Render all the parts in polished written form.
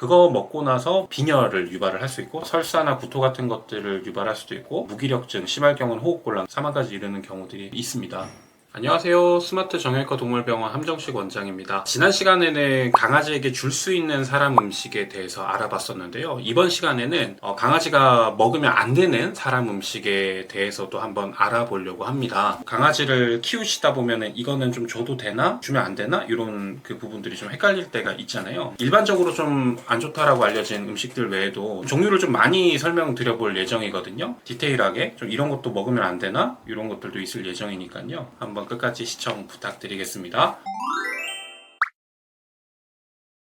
그거 먹고 나서 빈혈을 유발을 할 수 있고 설사나 구토 같은 것들을 유발할 수도 있고 무기력증, 심할 경우는 호흡곤란, 사망까지 이르는 경우들이 있습니다. 안녕하세요. 스마트 정형외과 동물병원 함정식 원장입니다. 지난 시간에는 강아지에게 줄 수 있는 사람 음식에 대해서 알아봤었는데요. 이번 시간에는 강아지가 먹으면 안 되는 사람 음식에 대해서도 한번 알아보려고 합니다. 강아지를 키우시다 보면은 이거는 좀 줘도 되나? 주면 안 되나? 이런 그 부분들이 좀 헷갈릴 때가 있잖아요. 일반적으로 좀 안 좋다라고 알려진 음식들 외에도 종류를 좀 많이 설명드려 볼 예정이거든요. 디테일하게 좀 이런 것도 먹으면 안 되나? 이런 것들도 있을 예정이니까요. 한번 끝까지 시청 부탁드리겠습니다.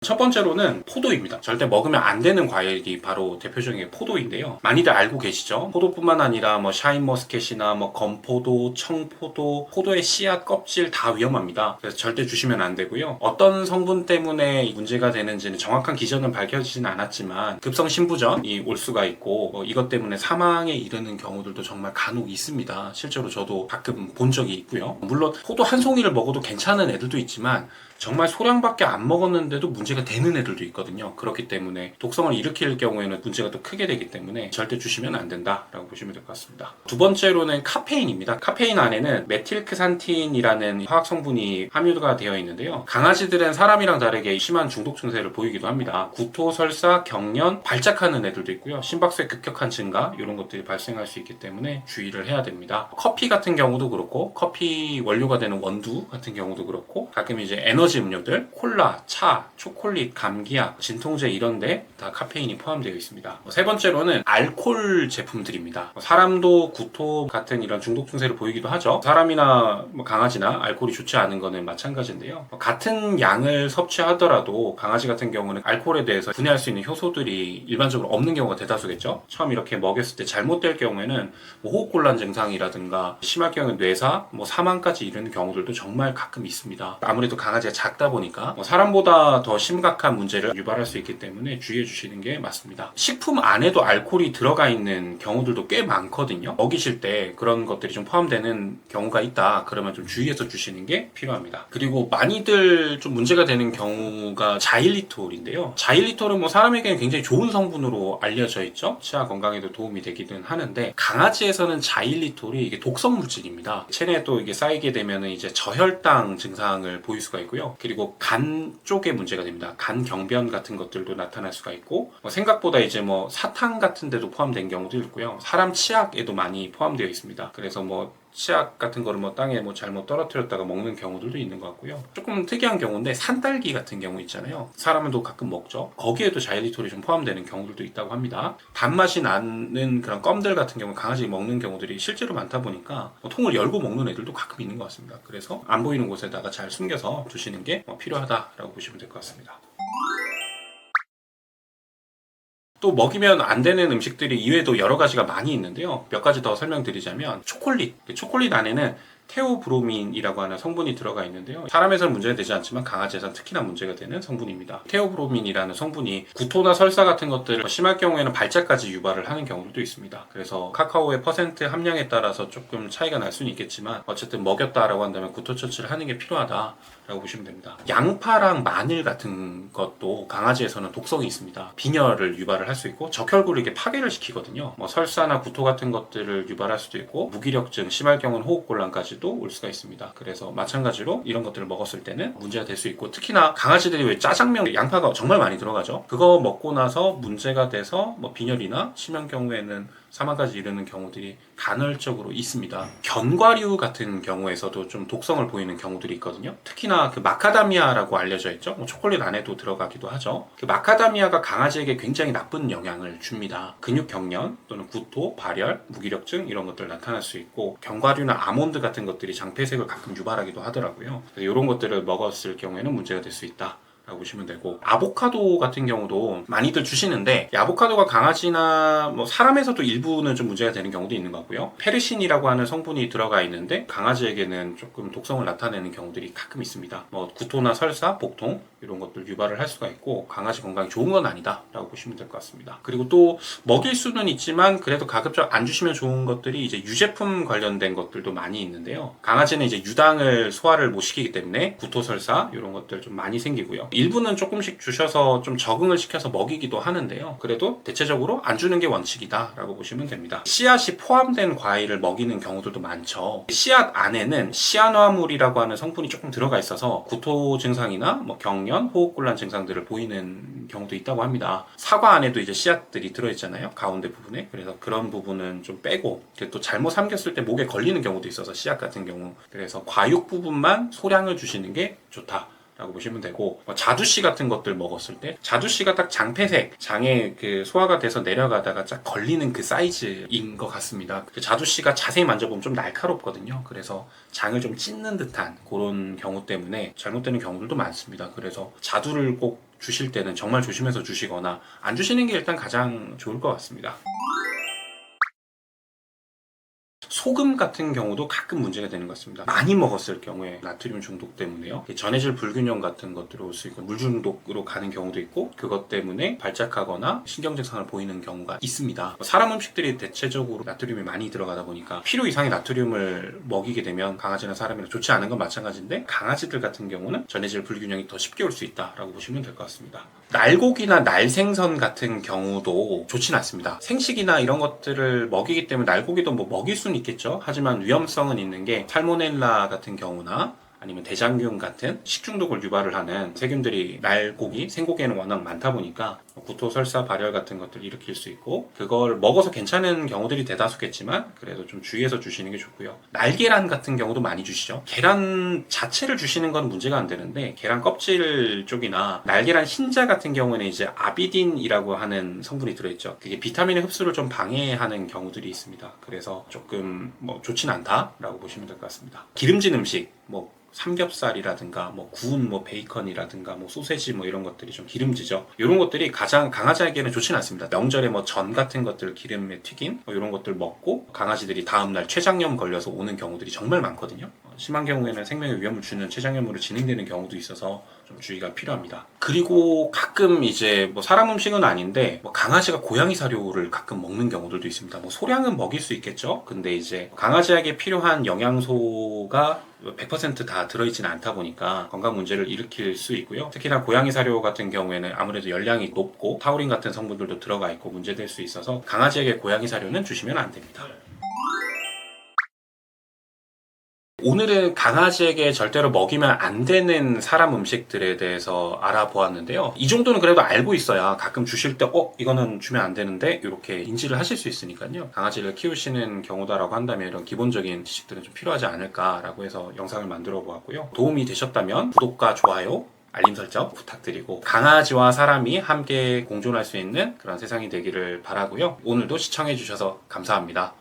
첫 번째로는 포도입니다. 절대 먹으면 안 되는 과일이 바로 대표적인 게 포도인데요. 많이들 알고 계시죠? 포도뿐만 아니라 샤인머스켓이나 건포도, 청포도, 포도의 씨앗, 껍질 다 위험합니다. 그래서 절대 주시면 안 되고요. 어떤 성분 때문에 문제가 되는지는 정확한 기전은 밝혀지진 않았지만 급성 신부전이 올 수가 있고 이것 때문에 사망에 이르는 경우들도 정말 간혹 있습니다. 실제로 저도 가끔 본 적이 있고요. 물론 포도 한 송이를 먹어도 괜찮은 애들도 있지만 정말 소량밖에 안 먹었는데도 문제가 되는 애들도 있거든요. 그렇기 때문에 독성을 일으킬 경우에는 문제가 더 크게 되기 때문에 절대 주시면 안 된다라고 보시면 될 것 같습니다. 두 번째로는 카페인입니다. 카페인 안에는 메틸크산틴이라는 화학 성분이 함유가 되어 있는데요. 강아지들은 사람이랑 다르게 심한 중독 증세를 보이기도 합니다. 구토, 설사, 경련, 발작하는 애들도 있고요. 심박수의 급격한 증가 이런 것들이 발생할 수 있기 때문에 주의를 해야 됩니다. 커피 같은 경우도 그렇고 커피 원료가 되는 원두 같은 경우도 그렇고 가끔 이제 에너지 음료들, 콜라, 차, 초콜릿, 감기약, 진통제 이런데 다 카페인이 포함되어 있습니다. 세 번째로는 알코올 제품들입니다. 사람도 구토 같은 이런 중독 증세를 보이기도 하죠. 사람이나 강아지나 알코올이 좋지 않은 거는 마찬가지인데요. 같은 양을 섭취하더라도 강아지 같은 경우는 알코올에 대해서 분해할 수 있는 효소들이 일반적으로 없는 경우가 대다수겠죠. 처음 이렇게 먹였을 때 잘못될 경우에는 호흡곤란 증상이라든가 심할 경우는 뇌사, 사망까지 이르는 경우들도 정말 가끔 있습니다. 아무래도 강아지가 작다 보니까 사람보다 더 심각한 문제를 유발할 수 있기 때문에 주의해 주시는 게 맞습니다. 식품 안에도 알코올이 들어가 있는 경우들도 꽤 많거든요. 먹이실 때 그런 것들이 좀 포함되는 경우가 있다. 그러면 좀 주의해서 주시는 게 필요합니다. 그리고 많이들 좀 문제가 되는 경우가 자일리톨인데요. 자일리톨은 사람에게는 굉장히 좋은 성분으로 알려져 있죠. 치아 건강에도 도움이 되기는 하는데 강아지에서는 자일리톨이 이게 독성 물질입니다. 체내에 또 이게 쌓이게 되면 이제 저혈당 증상을 보일 수가 있고요. 그리고 간 쪽에 문제가 됩니다. 간 경변 같은 것들도 나타날 수가 있고 생각보다 이제 사탕 같은 데도 포함된 경우도 있고요. 사람 치약에도 많이 포함되어 있습니다. 그래서 치약 같은 거를 땅에 잘못 떨어뜨렸다가 먹는 경우들도 있는 것 같고요. 조금 특이한 경우인데 산딸기 같은 경우 있잖아요. 사람도 가끔 먹죠. 거기에도 자일리톨이 좀 포함되는 경우들도 있다고 합니다. 단맛이 나는 그런 껌들 같은 경우 강아지 먹는 경우들이 실제로 많다 보니까 통을 열고 먹는 애들도 가끔 있는 것 같습니다. 그래서 안 보이는 곳에다가 잘 숨겨서 두시는 게 필요하다라고 보시면 될 것 같습니다. 또 먹이면 안 되는 음식들이 이외에도 여러 가지가 많이 있는데요. 몇 가지 더 설명드리자면 초콜릿 안에는 테오브로민이라고 하는 성분이 들어가 있는데요. 사람에서는 문제가 되지 않지만 강아지에서는 특히나 문제가 되는 성분입니다. 테오브로민이라는 성분이 구토나 설사 같은 것들을 심할 경우에는 발작까지 유발을 하는 경우도 있습니다. 그래서 카카오의 퍼센트 함량에 따라서 조금 차이가 날 수는 있겠지만 어쨌든 먹였다라고 한다면 구토 처치를 하는 게 필요하다 라고 보시면 됩니다. 양파랑 마늘 같은 것도 강아지에서는 독성이 있습니다. 빈혈을 유발을 할 수 있고 적혈구를 이렇게 파괴를 시키거든요. 설사나 구토 같은 것들을 유발할 수도 있고 무기력증, 심할 경우는 호흡곤란까지도 올 수가 있습니다. 그래서 마찬가지로 이런 것들을 먹었을 때는 문제가 될 수 있고 특히나 강아지들이 왜 짜장면 양파가 정말 많이 들어가죠. 그거 먹고 나서 문제가 돼서 빈혈이나 심한 경우에는 사망까지 이르는 경우들이 간헐적으로 있습니다. 견과류 같은 경우에서도 좀 독성을 보이는 경우들이 있거든요. 특히나 그 마카다미아라고 알려져 있죠. 초콜릿 안에도 들어가기도 하죠. 그 마카다미아가 강아지에게 굉장히 나쁜 영향을 줍니다. 근육 경련 또는 구토, 발열, 무기력증 이런 것들 나타날 수 있고 견과류나 아몬드 같은 것들이 장폐색을 가끔 유발하기도 하더라고요. 그래서 이런 것들을 먹었을 경우에는 문제가 될 수 있다. 보시면 되고 아보카도 같은 경우도 많이들 주시는데 아보카도가 강아지나 사람에서도 일부는 좀 문제가 되는 경우도 있는 것 같고요. 페르신이라고 하는 성분이 들어가 있는데 강아지에게는 조금 독성을 나타내는 경우들이 가끔 있습니다. 구토나 설사, 복통 이런 것들 유발을 할 수가 있고 강아지 건강이 좋은 건 아니다 라고 보시면 될 것 같습니다. 그리고 또 먹일 수는 있지만 그래도 가급적 안 주시면 좋은 것들이 이제 유제품 관련된 것들도 많이 있는데요. 강아지는 이제 유당을 소화를 못 시키기 때문에 구토설사 이런 것들 좀 많이 생기고요. 일부는 조금씩 주셔서 좀 적응을 시켜서 먹이기도 하는데요. 그래도 대체적으로 안 주는 게 원칙이다 라고 보시면 됩니다. 씨앗이 포함된 과일을 먹이는 경우들도 많죠. 씨앗 안에는 시아노아물이라고 하는 성분이 조금 들어가 있어서 구토 증상이나 뭐 경련, 호흡곤란 증상들을 보이는 경우도 있다고 합니다. 사과 안에도 이제 씨앗들이 들어있잖아요. 가운데 부분에. 그래서 그런 부분은 좀 빼고 또 잘못 삼켰을 때 목에 걸리는 경우도 있어서 씨앗 같은 경우. 그래서 과육 부분만 소량을 주시는 게 좋다 라고 보시면 되고, 자두씨 같은 것들 먹었을 때 자두씨가 딱 장폐색, 장에 그 소화가 돼서 내려가다가 쫙 걸리는 그 사이즈인 것 같습니다. 그 자두씨가 자세히 만져보면 좀 날카롭거든요. 그래서 장을 좀 찢는 듯한 그런 경우 때문에 잘못되는 경우들도 많습니다. 그래서 자두를 꼭 주실 때는 정말 조심해서 주시거나 안 주시는 게 일단 가장 좋을 것 같습니다. 소금 같은 경우도 가끔 문제가 되는 것 같습니다. 많이 먹었을 경우에 나트륨 중독 때문에요. 전해질 불균형 같은 것들이 올 수 있고 물 중독으로 가는 경우도 있고 그것 때문에 발작하거나 신경 증상을 보이는 경우가 있습니다. 사람 음식들이 대체적으로 나트륨이 많이 들어가다 보니까 필요 이상의 나트륨을 먹이게 되면 강아지나 사람이나 좋지 않은 건 마찬가지인데 강아지들 같은 경우는 전해질 불균형이 더 쉽게 올 수 있다라고 보시면 될 것 같습니다. 날고기나 날생선 같은 경우도 좋지는 않습니다. 생식이나 이런 것들을 먹이기 때문에 날고기도 뭐 먹일 수는 있겠죠. 하지만 위험성은 있는 게 살모넬라 같은 경우나 아니면 대장균 같은 식중독을 유발을 하는 세균들이 날고기, 생고기에는 워낙 많다 보니까 구토, 설사, 발열 같은 것들을 일으킬 수 있고 그걸 먹어서 괜찮은 경우들이 대다수겠지만 그래도 좀 주의해서 주시는 게 좋고요. 날계란 같은 경우도 많이 주시죠. 계란 자체를 주시는 건 문제가 안 되는데 계란 껍질 쪽이나 날계란 흰자 같은 경우에는 이제 아비딘이라고 하는 성분이 들어있죠. 그게 비타민의 흡수를 좀 방해하는 경우들이 있습니다. 그래서 조금 뭐 좋진 않다라고 보시면 될 것 같습니다. 기름진 음식, 뭐 삼겹살이라든가 뭐 구운 뭐 베이컨이라든가 뭐 소세지 뭐 이런 것들이 좀 기름지죠. 이런 것들이 가장 강아지에게는 좋지는 않습니다. 명절에 뭐 전 같은 것들 기름에 튀긴 뭐 이런 것들 먹고 강아지들이 다음날 췌장염 걸려서 오는 경우들이 정말 많거든요. 심한 경우에는 생명에 위험을 주는 췌장염으로 진행되는 경우도 있어서 좀 주의가 필요합니다. 그리고 가끔 이제 뭐 사람 음식은 아닌데 뭐 강아지가 고양이 사료를 가끔 먹는 경우들도 있습니다. 뭐 소량은 먹일 수 있겠죠. 근데 이제 강아지에게 필요한 영양소가 100% 다 들어있지는 않다 보니까 건강 문제를 일으킬 수 있고요. 특히나 고양이 사료 같은 경우에는 아무래도 열량이 높고 타우린 같은 성분들도 들어가 있고 문제될 수 있어서 강아지에게 고양이 사료는 주시면 안 됩니다. 오늘은 강아지에게 절대로 먹이면 안 되는 사람 음식들에 대해서 알아보았는데요. 이 정도는 그래도 알고 있어야 가끔 주실 때 이거는 주면 안 되는데 이렇게 인지를 하실 수 있으니까요. 강아지를 키우시는 경우다라고 한다면 이런 기본적인 지식들은 좀 필요하지 않을까라고 해서 영상을 만들어 보았고요. 도움이 되셨다면 구독과 좋아요, 알림 설정 부탁드리고 강아지와 사람이 함께 공존할 수 있는 그런 세상이 되기를 바라고요. 오늘도 시청해 주셔서 감사합니다.